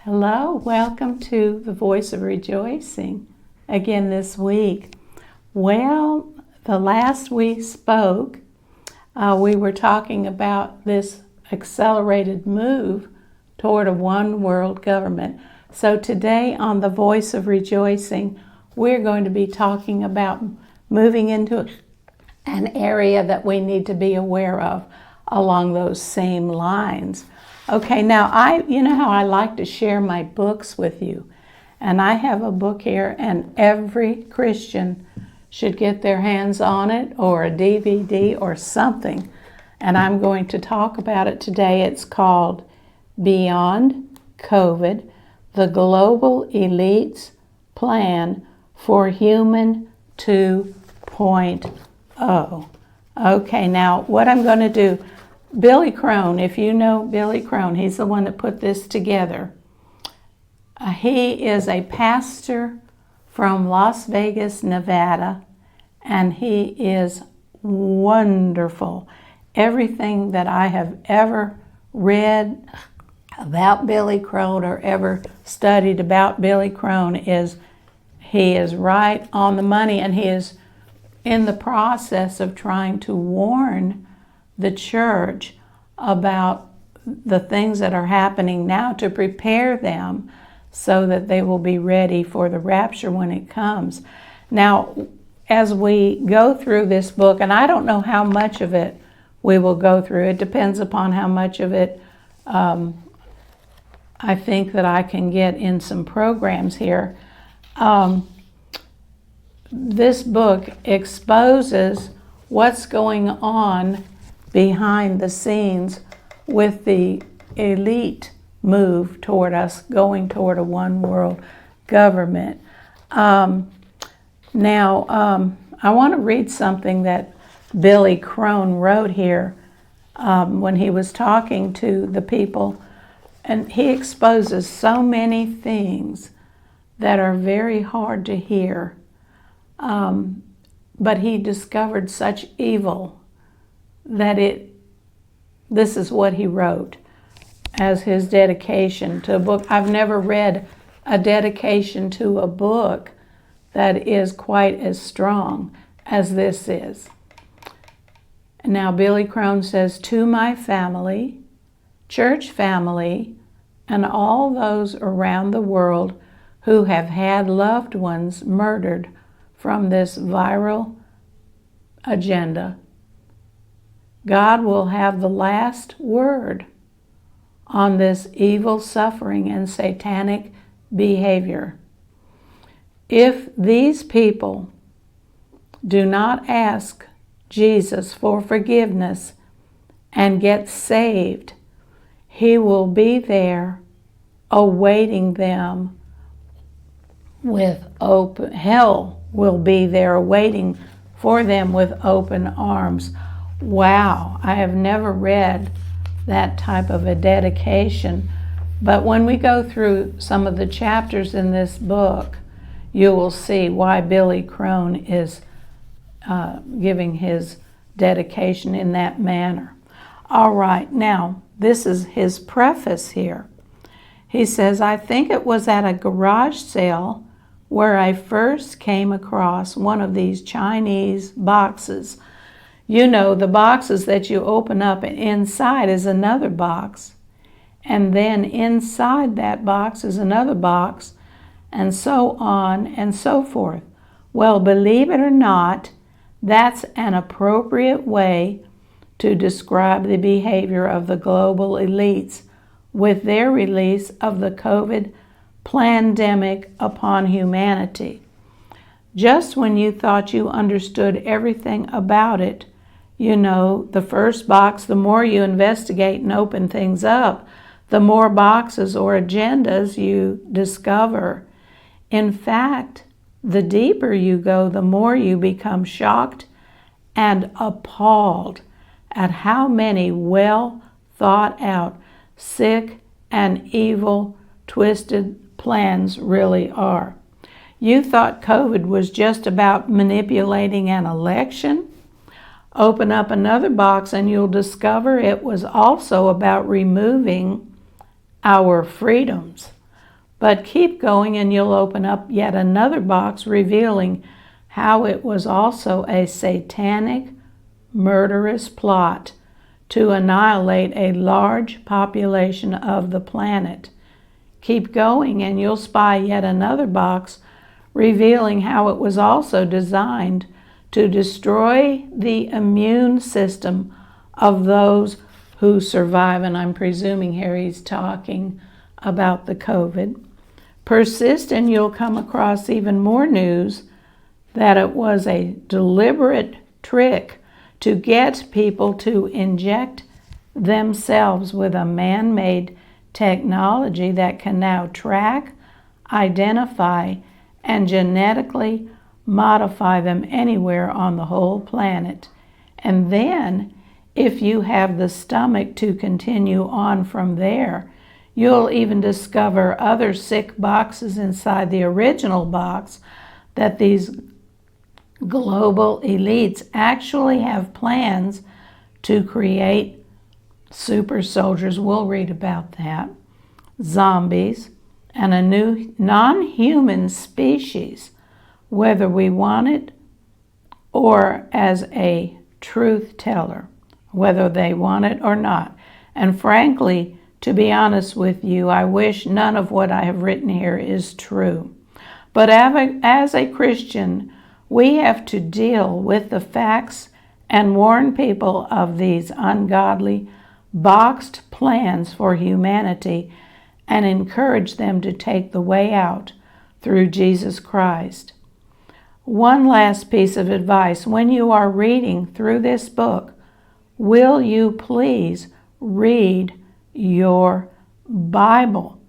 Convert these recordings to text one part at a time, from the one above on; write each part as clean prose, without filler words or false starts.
Hello, welcome to the Voice of Rejoicing again this week. Well, the last we spoke, we were talking about this accelerated move toward a one world government. So today on the Voice of Rejoicing, we're going to be talking about moving into an area that we need to be aware of along those same lines. Okay, now you know how I like to share my books with you. And I have a book here, and every Christian should get their hands on it, or a DVD or something. And I'm going to talk about it today. It's called Beyond COVID, the Global Elite's Plan for Human 2.0. Okay, now what I'm going to do, Billy Crone, if you know Billy Crone, he's the one that put this together. He is a pastor from Las Vegas, Nevada, and he is wonderful. Everything that I have ever read about Billy Crone or ever studied about Billy Crone he is right on the money, and he is in the process of trying to warn the church about the things that are happening now to prepare them so that they will be ready for the rapture when it comes. Now, as we go through this book, and I don't know how much of it we will go through, it depends upon how much of it I think that I can get in some programs here. This book exposes what's going on behind the scenes with the elite move toward us going toward a one world government. I want to read something that Billy Crone wrote here when he was talking to the people, and he exposes so many things that are very hard to hear, but he discovered such evil that this is what he wrote as his dedication to a book. I've never read a dedication to a book that is quite as strong as this is. Now, Billy Crone says, "To my family, church family, and all those around the world who have had loved ones murdered from this viral agenda, God will have the last word on this evil suffering and satanic behavior. If these people do not ask Jesus for forgiveness and get saved, He will be there awaiting them hell will be there awaiting for them with open arms." Wow, I have never read that type of a dedication, but when we go through some of the chapters in this book, you will see why Billy Crone is giving his dedication in that manner. All right, now this is his preface here. He says, "I think it was at a garage sale where I first came across one of these Chinese boxes. You know, the boxes that you open up, and inside is another box. And then inside that box is another box, and so on and so forth. Well, believe it or not, that's an appropriate way to describe the behavior of the global elites with their release of the COVID pandemic upon humanity. Just when you thought you understood everything about it, you know, the first box, the more you investigate and open things up, the more boxes or agendas you discover. In fact, the deeper you go, the more you become shocked and appalled at how many well thought out, sick and evil, twisted plans really are. You thought COVID was just about manipulating an election? Open up another box and you'll discover it was also about removing our freedoms. But keep going and you'll open up yet another box revealing how it was also a satanic, murderous plot to annihilate a large population of the planet. Keep going and you'll spy yet another box revealing how it was also designed to destroy the immune system of those who survive. And I'm presuming here he's talking about the COVID. Persist and you'll come across even more news that it was a deliberate trick to get people to inject themselves with a man-made technology that can now track, identify, and genetically modify them anywhere on the whole planet. And then, if you have the stomach to continue on from there, you'll even discover other sick boxes inside the original box that these global elites actually have plans to create super soldiers. We'll read about that. Zombies and a new non-human species, whether we want it or as a truth teller, whether they want it or not. And frankly, to be honest with you, I wish none of what I have written here is true. But as a Christian, we have to deal with the facts and warn people of these ungodly, boxed plans for humanity and encourage them to take the way out through Jesus Christ. One last piece of advice. When you are reading through this book, will you please read your Bible?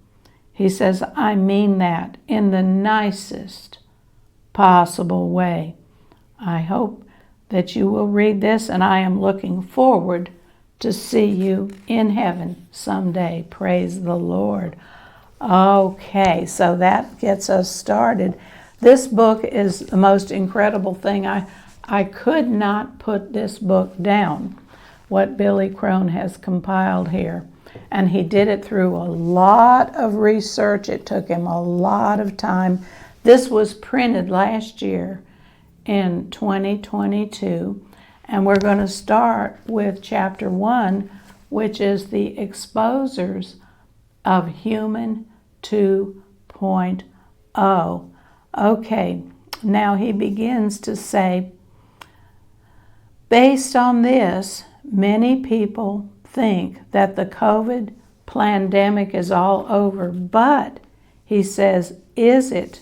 He says, I mean that in the nicest possible way. I hope that you will read this, and I am looking forward to see you in heaven someday. Praise the Lord. Okay, so that gets us started. This book is the most incredible thing. I could not put this book down, what Billy Crone has compiled here. And he did it through a lot of research. It took him a lot of time. This was printed last year in 2022. And we're going to start with chapter 1, which is the exposers of Human 2.0. Okay, now he begins to say, based on this, many people think that the COVID pandemic is all over, but, he says, is it?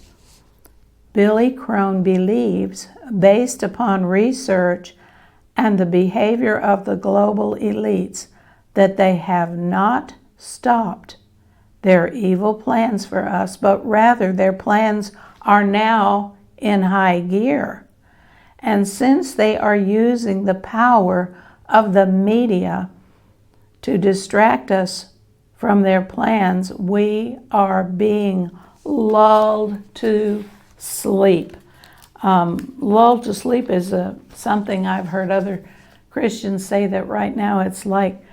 Billy Crone believes, based upon research and the behavior of the global elites, that they have not stopped their evil plans for us, but rather their plans are now in high gear. And since they are using the power of the media to distract us from their plans, we are being lulled to sleep. Lulled to sleep is something I've heard other Christians say, that right now it's like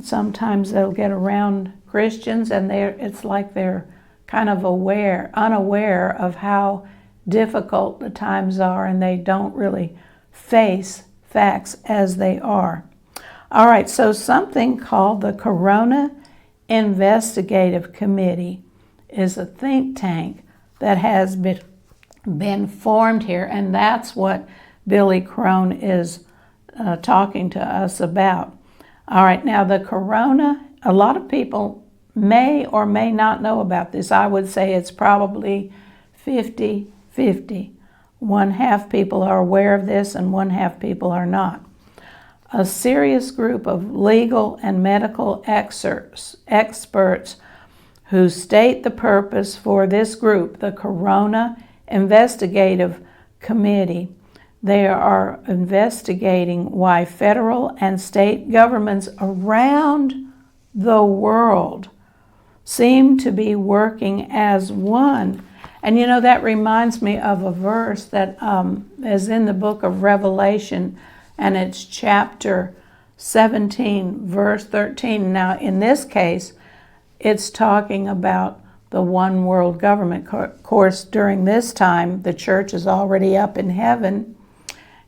sometimes they'll get around Christians and it's like they're kind of unaware of how difficult the times are, and they don't really face facts as they are. All right, so something called the Corona Investigative Committee is a think tank that has been formed here, and that's what Billy Crone is talking to us about. All right, now the Corona, a lot of people may or may not know about this. I would say it's probably 50-50. One half people are aware of this and one half people are not. A serious group of legal and medical experts who state the purpose for this group, the Corona Investigative Committee. They are investigating why federal and state governments around the world seem to be working as one. And you know, that reminds me of a verse that is in the book of Revelation, and it's chapter 17, verse 13. Now, in this case, it's talking about the one world government. Of course, during this time, the church is already up in heaven,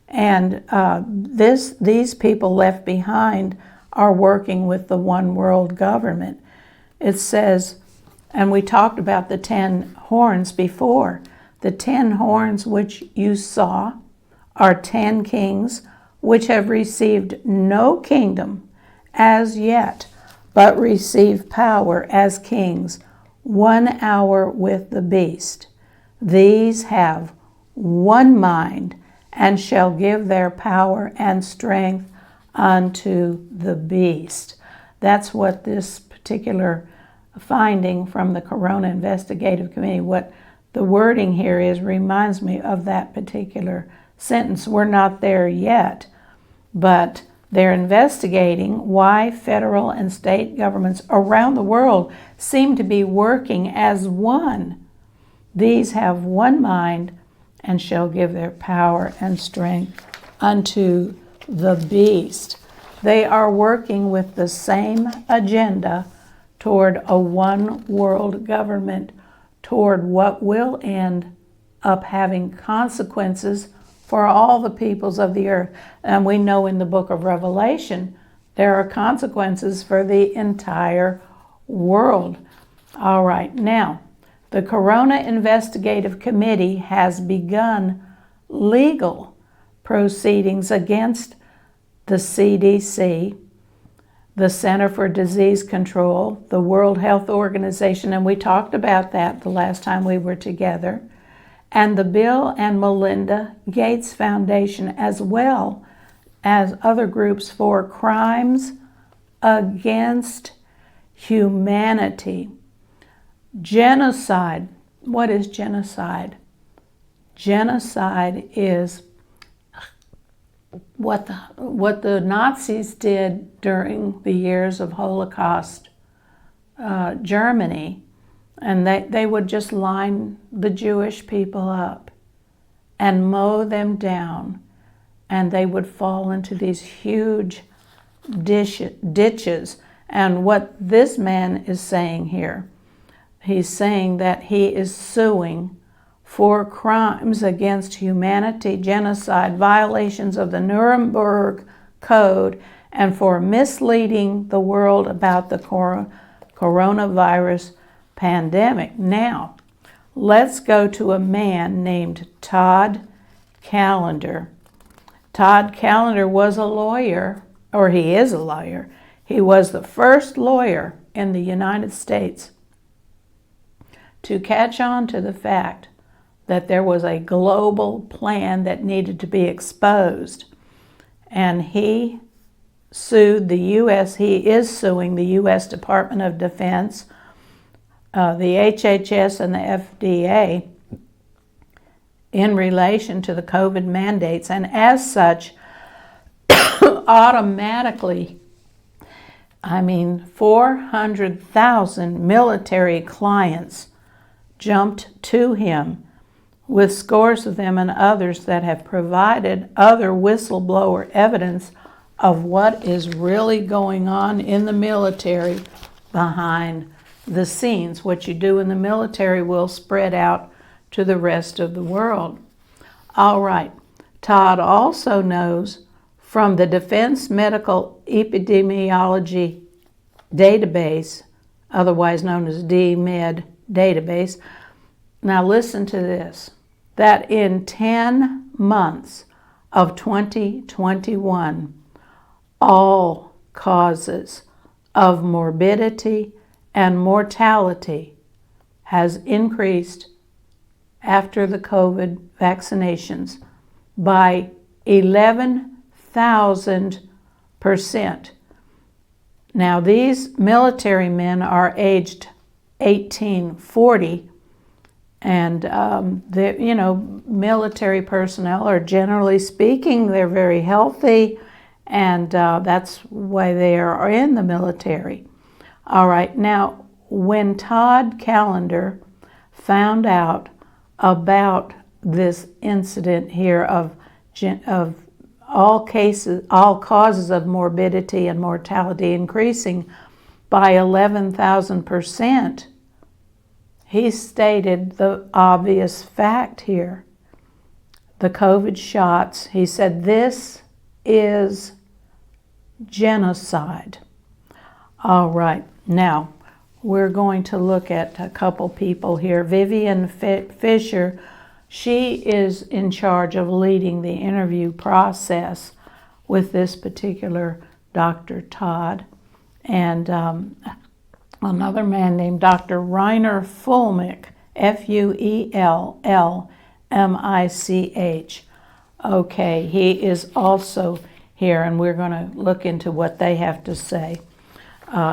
and these people left behind are working with the one world government. It says, and we talked about the 10 horns before, the 10 horns which you saw are 10 kings which have received no kingdom as yet, but receive power as kings 1 hour with the beast. These have one mind, and shall give their power and strength unto the beast. That's what this particular finding from the Corona Investigative Committee, what the wording here is, reminds me of that particular sentence. We're not there yet, but they're investigating why federal and state governments around the world seem to be working as one. These have one mind, and shall give their power and strength unto the beast. They are working with the same agenda toward a one world government, toward what will end up having consequences for all the peoples of the earth. And we know in the book of Revelation, there are consequences for the entire world. All right, now, the Corona Investigative Committee has begun legal proceedings against the CDC, the Center for Disease Control, the World Health Organization, and we talked about that the last time we were together, and the Bill and Melinda Gates Foundation, as well as other groups for crimes against humanity. Genocide. What is genocide? Genocide is what the Nazis did during the years of Holocaust Germany, and they would just line the Jewish people up and mow them down, and they would fall into these huge ditches. And what this man is saying here, he's saying that he is suing for crimes against humanity, genocide, violations of the Nuremberg Code, and for misleading the world about the coronavirus pandemic. Now, let's go to a man named Todd Callender. Todd Callender was a lawyer, or he is a lawyer. He was the first lawyer in the United States to catch on to the fact that there was a global plan that needed to be exposed. And he sued the U.S., he is suing the U.S. Department of Defense, the HHS, and the FDA in relation to the COVID mandates. And as such, automatically, 400,000 military clients jumped to him, with scores of them and others that have provided other whistleblower evidence of what is really going on in the military behind the scenes. What you do in the military will spread out to the rest of the world. All right, Todd also knows from the Defense Medical Epidemiology Database, otherwise known as DMED database. Now listen to this, that in 10 months of 2021, all causes of morbidity and mortality has increased after the COVID vaccinations by 11,000%. Now these military men are aged 18-40, and military personnel are, generally speaking, they're very healthy, and that's why they are in the military. All right, now when Todd Callender found out about this incident here of all causes of morbidity and mortality increasing by 11,000%, he stated the obvious fact here. The COVID shots, he said, this is genocide. All right, now we're going to look at a couple people here. Vivian Fisher, she is in charge of leading the interview process with this particular Dr. Todd. And another man named Dr. Reiner Fuellmich, Fuellmich. Okay, he is also here, and we're going to look into what they have to say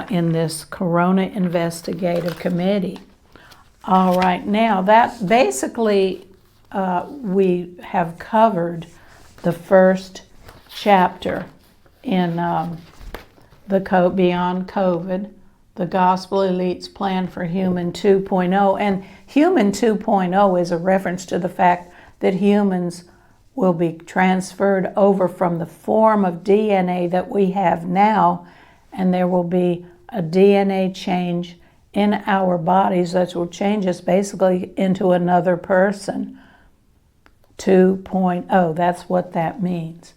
in this Corona Investigative Committee. All right, now that basically we have covered the first chapter in the Beyond COVID, the Gospel Elite's Plan for Human 2.0. And Human 2.0 is a reference to the fact that humans will be transferred over from the form of DNA that we have now, and there will be a DNA change in our bodies that will change us basically into another person. 2.0, that's what that means.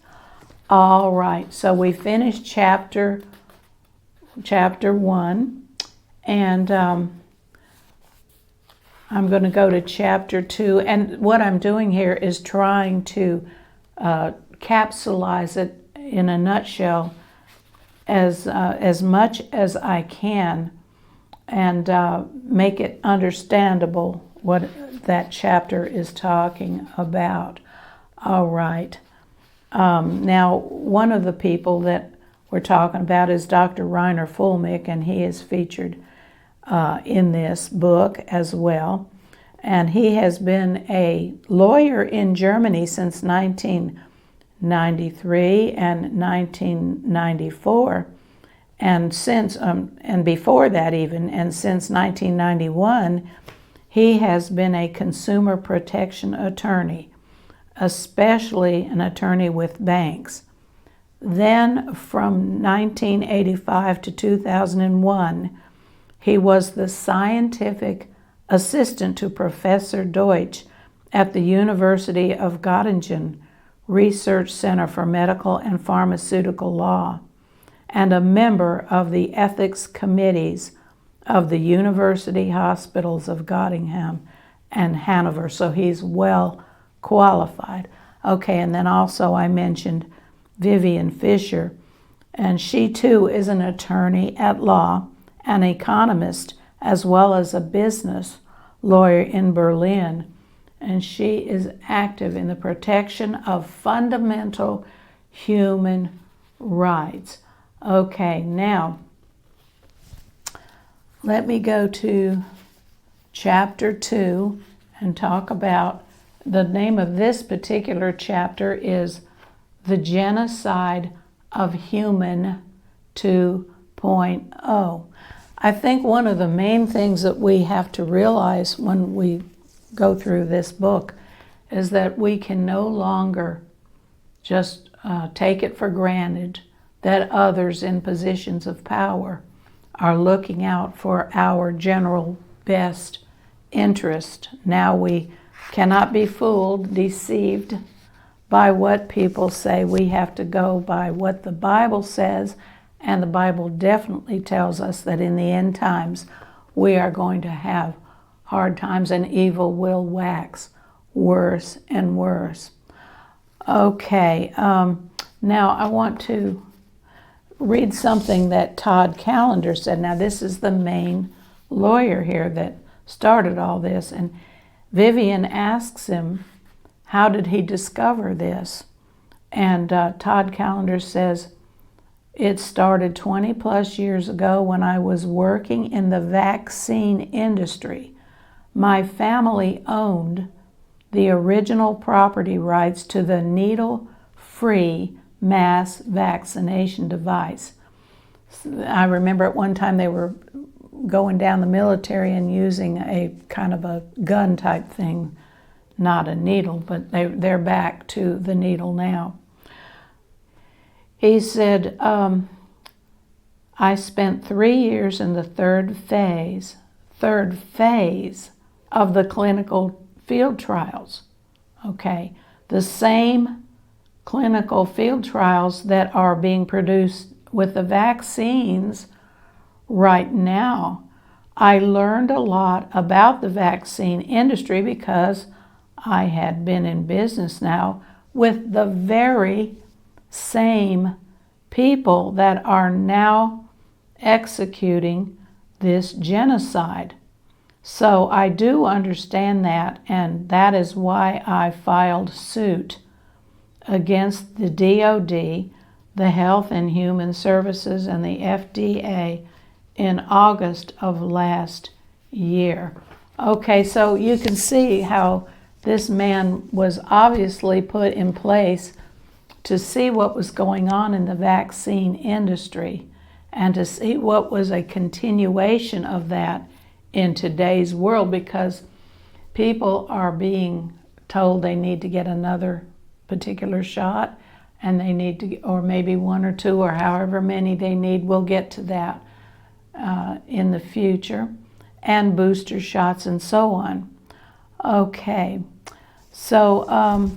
All right, so we finished chapter 1, and I'm going to go to chapter 2, and what I'm doing here is trying to capsulize it in a nutshell as much as I can, and make it understandable what that chapter is talking about. All right. Now, one of the people that we're talking about is Dr. Reiner Fuellmich, and he is featured in this book as well. And he has been a lawyer in Germany since 1993 and 1994, and since and before that even, and since 1991, he has been a consumer protection attorney, especially an attorney with banks. Then from 1985 to 2001, he was the scientific assistant to Professor Deutsch at the University of Göttingen Research Center for Medical and Pharmaceutical Law, and a member of the ethics committees of the University Hospitals of Göttingen and Hanover, so he's well qualified. Okay, and then also I mentioned Vivian Fisher, and she too is an attorney at law, an economist, as well as a business lawyer in Berlin, and she is active in the protection of fundamental human rights. Okay, now let me go to chapter 2 and talk about, the name of this particular chapter is The Genocide of Human 2.0. I think one of the main things that we have to realize when we go through this book is that we can no longer just take it for granted that others in positions of power are looking out for our general best interest. Now we cannot be fooled, deceived by what people say. We have to go by what the Bible says, and the Bible definitely tells us that in the end times we are going to have hard times and evil will wax worse and worse. Okay, now I want to read something that Todd Callender said. Now this is the main lawyer here that started all this, and Vivian asks him, how did he discover this? And Todd Callender says, it started 20 plus years ago when I was working in the vaccine industry. My family owned the original property rights to the needle-free mass vaccination device. I remember at one time they were going down the military and using a kind of a gun type thing, not a needle, but they're back to the needle now. He said, I spent 3 years in the third phase third phase of the clinical field trials. Okay, the same clinical field trials that are being produced with the vaccines right now. I learned a lot about the vaccine industry because I had been in business now with the very same people that are now executing this genocide. So I do understand that, and that is why I filed suit against the DOD, the Health and Human Services, and the FDA in August of last year. Okay, so you can see how this man was obviously put in place to see what was going on in the vaccine industry and to see what was a continuation of that in today's world, because people are being told they need to get another particular shot, and they need to, or maybe one or two, or however many they need. We'll get to that in the future, and booster shots and so on. Okay, so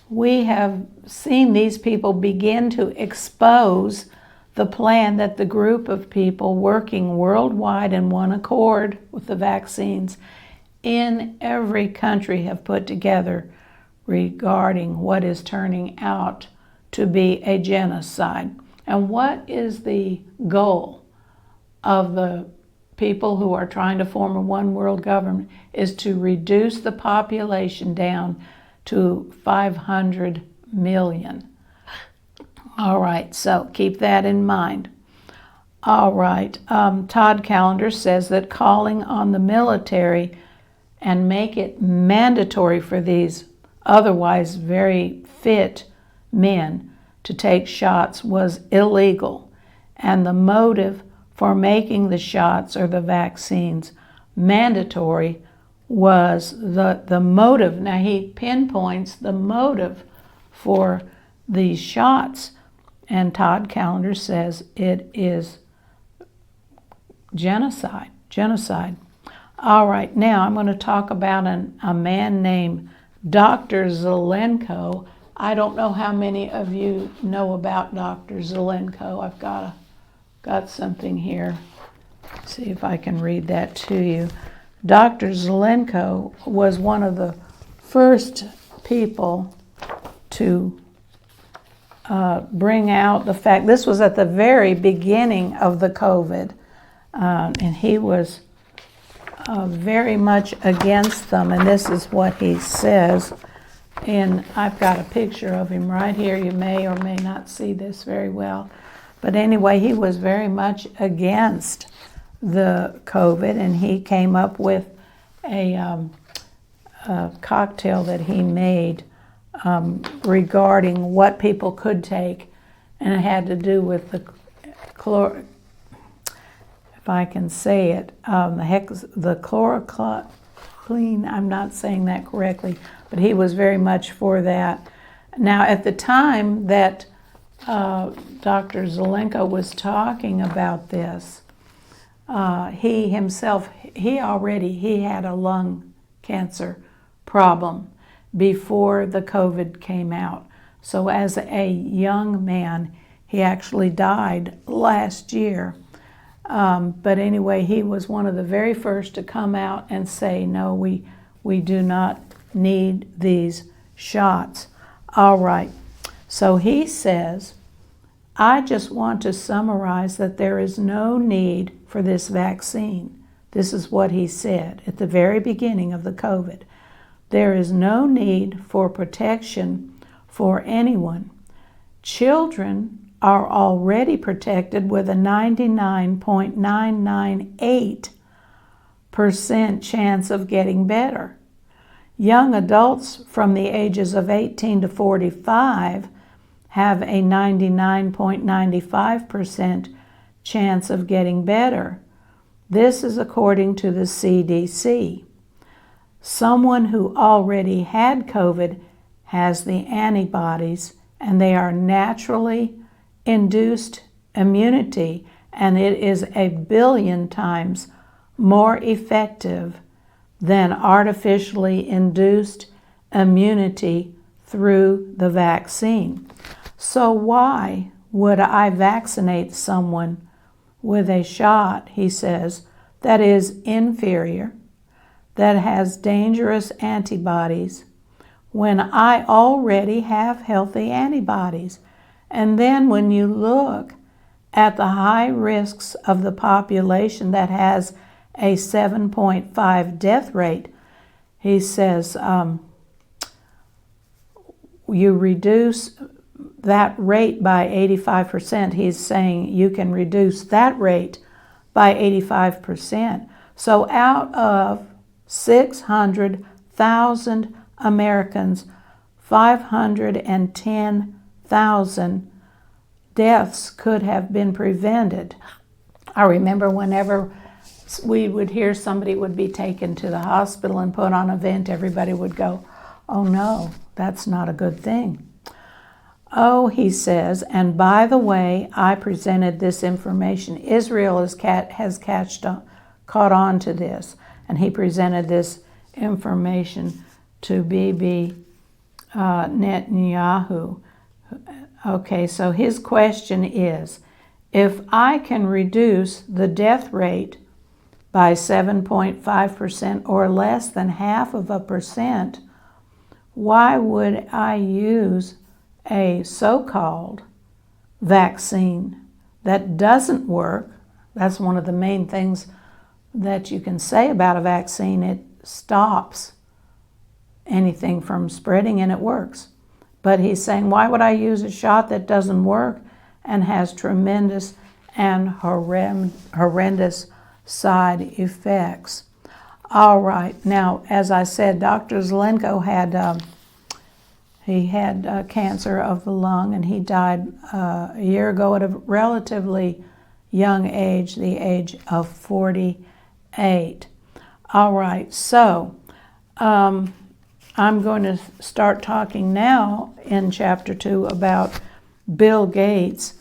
we have seen these people begin to expose the plan that the group of people working worldwide in one accord with the vaccines in every country have put together regarding what is turning out to be a genocide. And what is the goal of the people who are trying to form a one world government is to reduce the population down to 500 million. All right, so keep that in mind. All right, Todd Callender says that calling on the military and make it mandatory for these otherwise very fit men to take shots was illegal, and the motive for making the shots or the vaccines mandatory was the motive. Now he pinpoints the motive for these shots, and Todd Callender says it is genocide. All right, now I'm going to talk about a man named Dr. Zelenko. I don't know how many of you know about Dr. Zelenko. I've got something here. Let's see if I can read that to you. Dr. Zelenko was one of the first people to bring out the fact, this was at the very beginning of the COVID, and he was very much against them, and this is what he says. And I've got a picture of him right here. You may or may not see this very well. But anyway, he was very much against the COVID, and he came up with a cocktail that he made regarding what people could take, and it had to do with the if I can say it, the chlorocline. I'm not saying that correctly, but he was very much for that. Now, at the time that Dr. Zelenko was talking about this, he himself, he had a lung cancer problem before the COVID came out. So as a young man, he actually died last year. But anyway, he was one of the very first to come out and say, no, we do not need these shots. All right. So he says, I just want to summarize that there is no need for this vaccine. This is what he said at the very beginning of the COVID. There is no need for protection for anyone. Children are already protected with a 99.998% chance of getting better. Young adults from the ages of 18 to 45 have a 99.95% chance of getting better. This is according to the CDC. Someone who already had COVID has the antibodies, and they are naturally induced immunity, and it is 1 billion times more effective than artificially induced immunity through the vaccine. So why would I vaccinate someone with a shot, he says, that is inferior, that has dangerous antibodies, when I already have healthy antibodies? And then when you look at the high risks of the population that has a 7.5 death rate, he says, you reduce that rate by 85%. He's saying you can reduce that rate by 85%. So out of 600,000 Americans, 510,000 deaths could have been prevented. I remember whenever we would hear somebody would be taken to the hospital and put on a vent, everybody would go, "Oh no, that's not a good thing." Oh, he says, and by the way, I presented this information. Israel has caught on to this, and he presented this information to Bibi Netanyahu. Okay, so his question is, if I can reduce the death rate by 7.5% or less than 0.5%, why would I use a so-called vaccine that doesn't work? That's one of the main things that you can say about a vaccine. It stops anything from spreading and it works. But he's saying, why would I use a shot that doesn't work and has tremendous and horrendous side effects? All right. Now, as I said, Dr. Zelenko had cancer of the lung, and he died a year ago at a relatively young age, the age of 48. All right. So I'm going to start talking now in Chapter 2 about Bill Gates,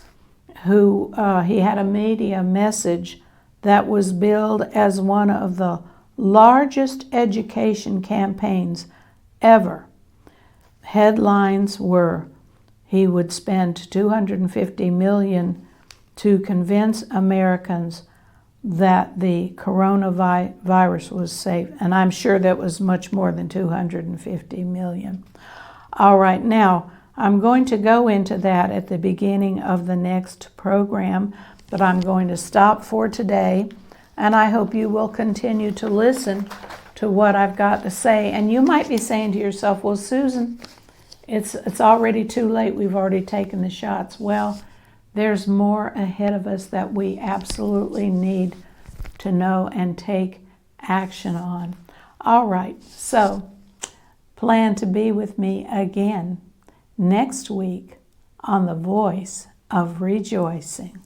who he had a media message that was billed as one of the largest education campaigns ever. Headlines were, he would spend $250 million to convince Americans that the coronavirus was safe. And I'm sure that was much more than $250 million. All right, now I'm going to go into that at the beginning of the next program, but I'm going to stop for today, and I hope you will continue to listen to what I've got to say. And you might be saying to yourself, well, Susan, it's already too late. We've already taken the shots. Well, there's more ahead of us that we absolutely need to know and take action on. All right, so plan to be with me again next week on The Voice of Rejoicing.